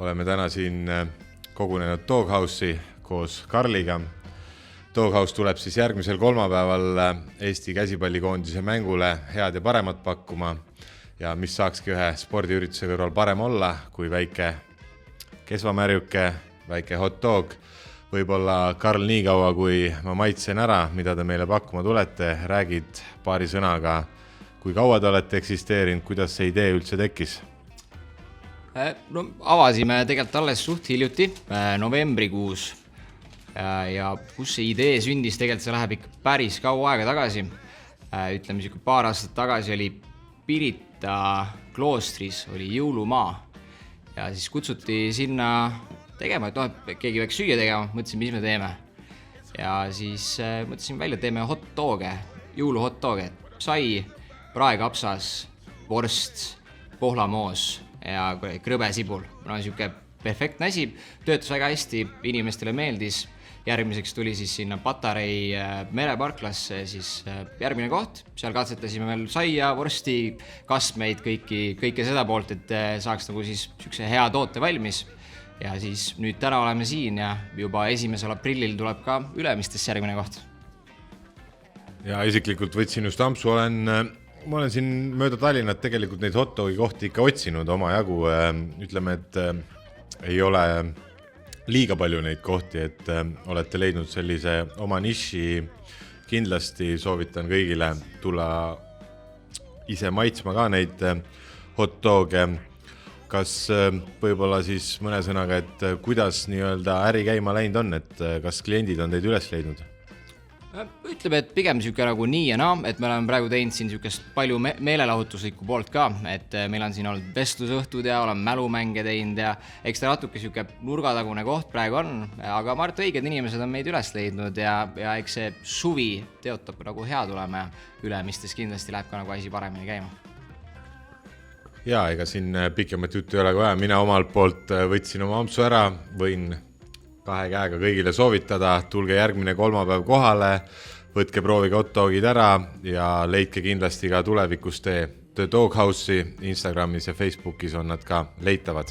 oleme täna siin kogunenud Doghouse'i koos Karliga. Doghouse tuleb siis järgmisel kolmapäeval Eesti käsipallikoondise mängule head ja paremat pakkuma ja mis saakski ühe spordiürituse kõrval parem olla kui väike kesvamärjuke, väike hot dog. Võib-olla Karl nii kaua, kui ma maitsen ära, mida te meile pakkuma tulete, räägid paari sõnaga, kui kaua te olete eksisteerinud, kuidas see idee üldse tekkis? No, avasime tegelikult alles suht hiljuti, novembrikuus ja kus see idee sündis, tegelikult see läheb ikka päris kaua aega tagasi. Ütleme, paar aastat tagasi oli Pirita kloostris oli jõulumaa ja siis kutsuti sinna tegema, et keegi peaks süüa tegema, mõtlesin, mis me teeme. Ja siis mõtlesin välja, et teeme hot doge, jõulu hot doge, sai, praekapsas, vorst, pohlamoos ja krõbesibul. No siuke perfektne asi, töötas väga hästi, inimestele meeldis. Järgmiseks tuli siis sinna Patarei mereparklasse siis järgmine koht. Seal katsetasime veel saia, vorsti, kastmeid, kõike seda poolt, et saaks nagu siis sükse hea toote valmis. Ja siis nüüd täna oleme siin ja juba 1. aprillil tuleb ka Ülemistesse järgmine koht. Ja isiklikult võtsin just ampsu, ma olen siin mööda Tallinnat tegelikult neid hot dogi kohti ikka otsinud oma jagu. Ütleme, et ei ole liiga palju neid kohti, et olete leidnud sellise oma niši. Kindlasti soovitan kõigile tulla ise maitsma ka neid hot doge. Kas võib-olla siis mõne sõnaga, et kuidas nii-öelda äri käima läinud on, et kas kliendid on teid üles leidnud? Ütleme, et pigem siuke nagu nii ja naa, et me oleme praegu teinud siin siukest palju meelelahutuslikku poolt ka, et meil on siin olnud vestlusõhtud ja oleme mälumänge teinud ja eks ta natuke siuke nurgatagune koht praegu on, aga ma arvan, et õiged inimesed on meid üles leidnud ja eks see suvi teotab nagu hea tulema ja Ülemistes kindlasti läheb ka nagu asi paremini käima. Ja ega siin pikemat juttu ei ole vaja, mina omalt poolt võtsin oma ampsu ära, võin 2 käega kõigile soovitada, tulge järgmine kolmapäev kohale, võtke proovige hot dogid ära ja leidke kindlasti ka tulevikus The Doghouse'i, Instagramis ja Facebookis on nad ka leitavad.